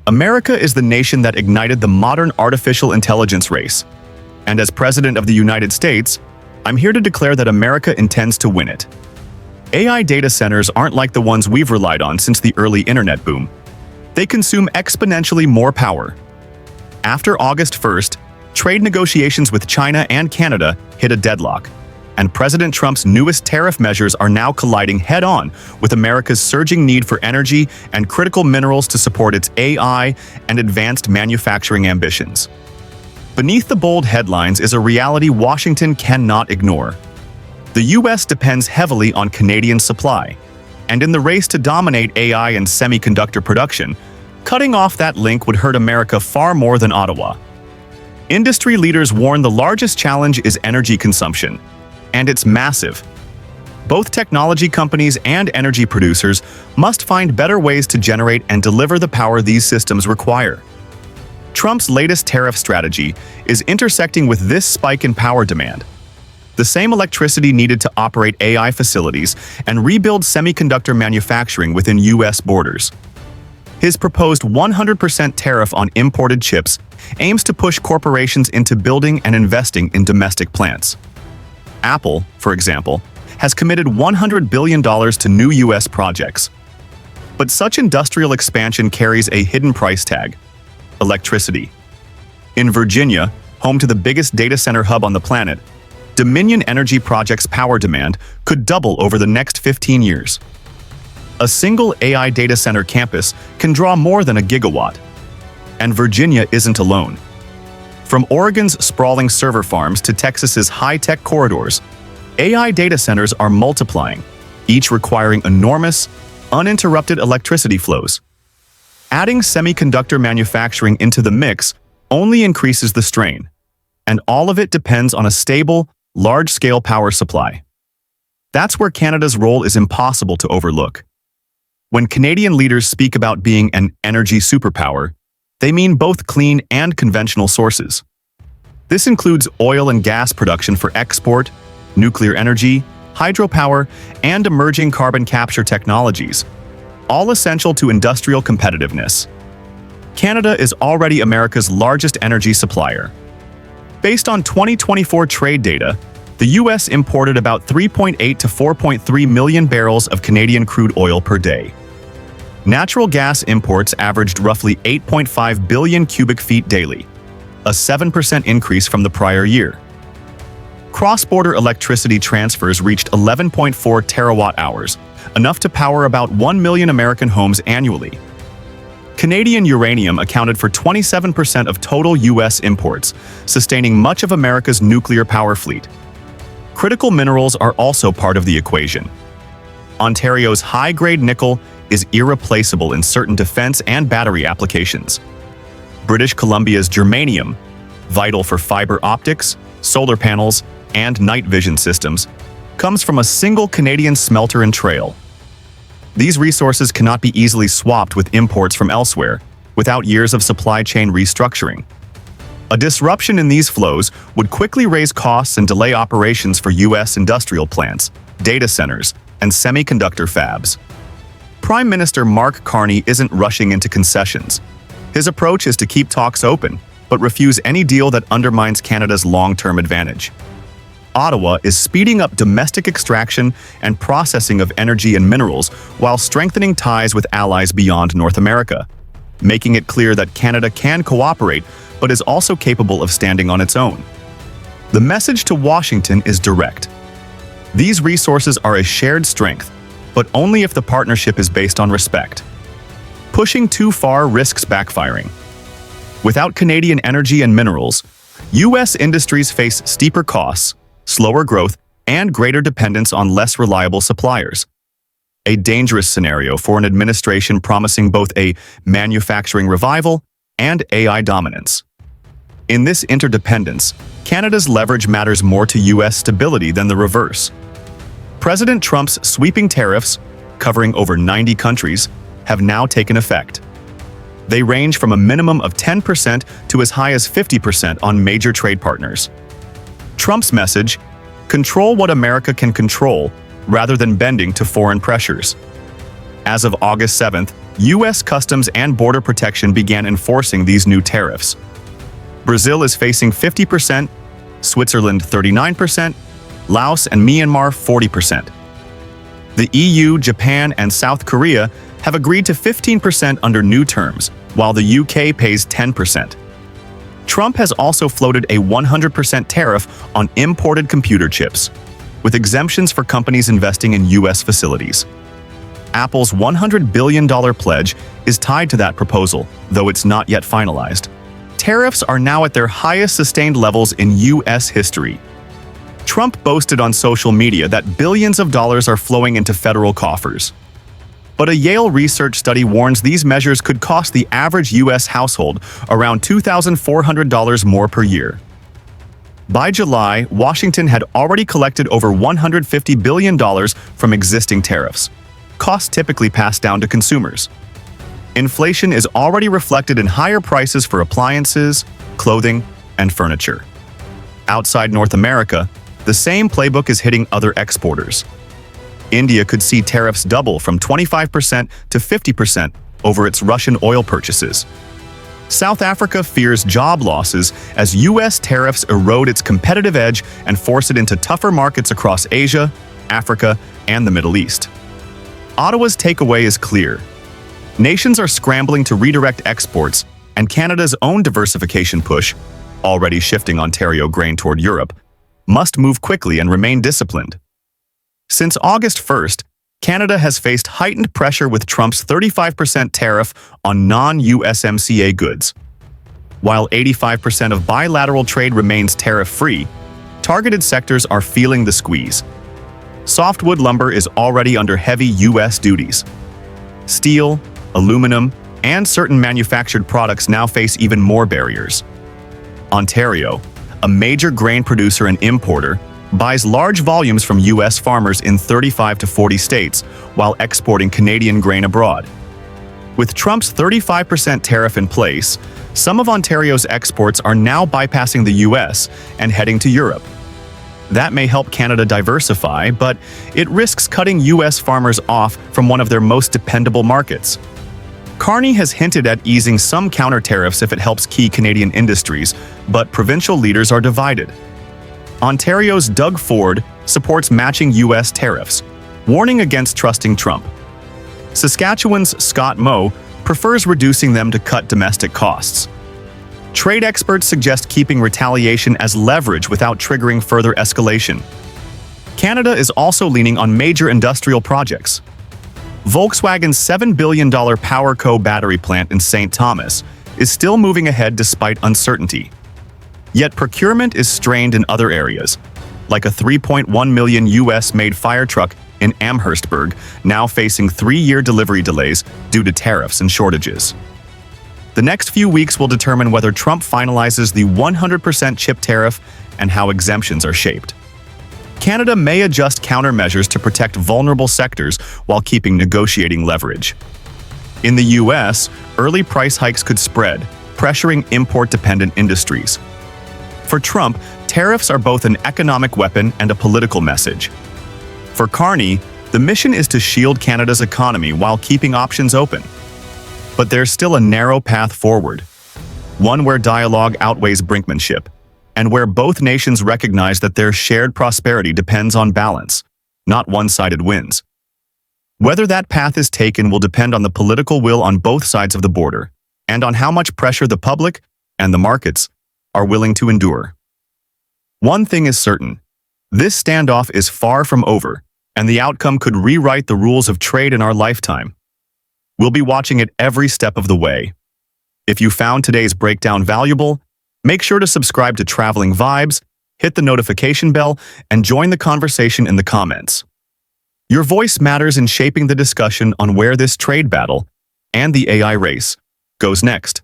America is the nation that ignited the modern artificial intelligence race. And as President of the United States, I'm here to declare that America intends to win it. AI data centers aren't like the ones we've relied on since the early internet boom. They consume exponentially more power. After August 1st, trade negotiations with China and Canada hit a deadlock, and President Trump's newest tariff measures are now colliding head-on with America's surging need for energy and critical minerals to support its AI and advanced manufacturing ambitions. Beneath the bold headlines is a reality Washington cannot ignore. The U.S. depends heavily on Canadian supply, and in the race to dominate AI and semiconductor production, cutting off that link would hurt America far more than Ottawa. Industry leaders warn the largest challenge is energy consumption, and it's massive. Both technology companies and energy producers must find better ways to generate and deliver the power these systems require. Trump's latest tariff strategy is intersecting with this spike in power demand. The same electricity needed to operate AI facilities and rebuild semiconductor manufacturing within U.S. borders. His proposed 100% tariff on imported chips aims to push corporations into building and investing in domestic plants. Apple, for example, has committed $100 billion to new U.S. projects. But such industrial expansion carries a hidden price tag: electricity. In Virginia, home to the biggest data center hub on the planet, Dominion Energy Project's power demand could double over the next 15 years. A single AI data center campus can draw more than a gigawatt. And Virginia isn't alone. From Oregon's sprawling server farms to Texas's high-tech corridors, AI data centers are multiplying, each requiring enormous, uninterrupted electricity flows. Adding semiconductor manufacturing into the mix only increases the strain, and all of it depends on a stable, large-scale power supply. That's where Canada's role is impossible to overlook. When Canadian leaders speak about being an energy superpower, they mean both clean and conventional sources. This includes oil and gas production for export, nuclear energy, hydropower, and emerging carbon capture technologies, all essential to industrial competitiveness. Canada is already America's largest energy supplier. Based on 2024 trade data, the U.S. imported about 3.8 to 4.3 million barrels of Canadian crude oil per day. Natural gas imports averaged roughly 8.5 billion cubic feet daily, a 7% increase from the prior year. Cross-border electricity transfers reached 11.4 terawatt-hours, enough to power about 1 million American homes annually. Canadian uranium accounted for 27% of total U.S. imports, sustaining much of America's nuclear power fleet. Critical minerals are also part of the equation. Ontario's high-grade nickel is irreplaceable in certain defense and battery applications. British Columbia's germanium, vital for fiber optics, solar panels, and night vision systems, comes from a single Canadian smelter and trail. These resources cannot be easily swapped with imports from elsewhere without years of supply chain restructuring. A disruption in these flows would quickly raise costs and delay operations for U.S. industrial plants, data centers, and semiconductor fabs. Prime Minister Mark Carney isn't rushing into concessions. His approach is to keep talks open, but refuse any deal that undermines Canada's long-term advantage. Ottawa is speeding up domestic extraction and processing of energy and minerals while strengthening ties with allies beyond North America, making it clear that Canada can cooperate but is also capable of standing on its own. The message to Washington is direct. These resources are a shared strength, but only if the partnership is based on respect. Pushing too far risks backfiring. Without Canadian energy and minerals, U.S. industries face steeper costs, slower growth, and greater dependence on less reliable suppliers. A dangerous scenario for an administration promising both a manufacturing revival and AI dominance. In this interdependence, Canada's leverage matters more to U.S. stability than the reverse. President Trump's sweeping tariffs, covering over 90 countries, have now taken effect. They range from a minimum of 10% to as high as 50% on major trade partners. Trump's message: control what America can control, rather than bending to foreign pressures. As of August 7th, U.S. Customs and Border Protection began enforcing these new tariffs. Brazil is facing 50%, Switzerland 39%, Laos and Myanmar 40%. The EU, Japan, and South Korea have agreed to 15% under new terms, while the UK pays 10%. Trump has also floated a 100% tariff on imported computer chips, with exemptions for companies investing in U.S. facilities. Apple's $100 billion pledge is tied to that proposal, though it's not yet finalized. Tariffs are now at their highest sustained levels in U.S. history. Trump boasted on social media that billions of dollars are flowing into federal coffers. But a Yale research study warns these measures could cost the average U.S. household around $2,400 more per year. By July, Washington had already collected over $150 billion from existing tariffs, costs typically passed down to consumers. Inflation is already reflected in higher prices for appliances, clothing, and furniture. Outside North America, the same playbook is hitting other exporters. India could see tariffs double from 25% to 50% over its Russian oil purchases. South Africa fears job losses as U.S. tariffs erode its competitive edge and force it into tougher markets across Asia, Africa, and the Middle East. Ottawa's takeaway is clear. Nations are scrambling to redirect exports, and Canada's own diversification push, already shifting Ontario grain toward Europe, must move quickly and remain disciplined. Since August 1st, Canada has faced heightened pressure with Trump's 35% tariff on non-USMCA goods. While 85% of bilateral trade remains tariff-free, targeted sectors are feeling the squeeze. Softwood lumber is already under heavy U.S. duties. Steel, aluminum, and certain manufactured products now face even more barriers. Ontario, a major grain producer and importer, buys large volumes from U.S. farmers in 35 to 40 states while exporting Canadian grain abroad. With Trump's 35% tariff in place, some of Ontario's exports are now bypassing the U.S. and heading to Europe. That may help Canada diversify, but it risks cutting U.S. farmers off from one of their most dependable markets. Carney has hinted at easing some counter-tariffs if it helps key Canadian industries, but provincial leaders are divided. Ontario's Doug Ford supports matching U.S. tariffs, warning against trusting Trump. Saskatchewan's Scott Moe prefers reducing them to cut domestic costs. Trade experts suggest keeping retaliation as leverage without triggering further escalation. Canada is also leaning on major industrial projects. Volkswagen's $7 billion PowerCo battery plant in St. Thomas is still moving ahead despite uncertainty. Yet procurement is strained in other areas, like a $3.1 million U.S.-made fire truck in Amherstburg, now facing 3-year delivery delays due to tariffs and shortages. The next few weeks will determine whether Trump finalizes the 100% chip tariff and how exemptions are shaped. Canada may adjust countermeasures to protect vulnerable sectors while keeping negotiating leverage. In the U.S., early price hikes could spread, pressuring import-dependent industries. For Trump, tariffs are both an economic weapon and a political message. For Carney, the mission is to shield Canada's economy while keeping options open. But there's still a narrow path forward, one where dialogue outweighs brinkmanship, and where both nations recognize that their shared prosperity depends on balance, not one-sided wins. Whether that path is taken will depend on the political will on both sides of the border, and on how much pressure the public and the markets are willing to endure. One thing is certain: this standoff is far from over, and the outcome could rewrite the rules of trade in our lifetime. We'll be watching it every step of the way. If you found today's breakdown valuable, make sure to subscribe to Traveling Vibes, hit the notification bell, and join the conversation in the comments. Your voice matters in shaping the discussion on where this trade battle and the AI race goes next.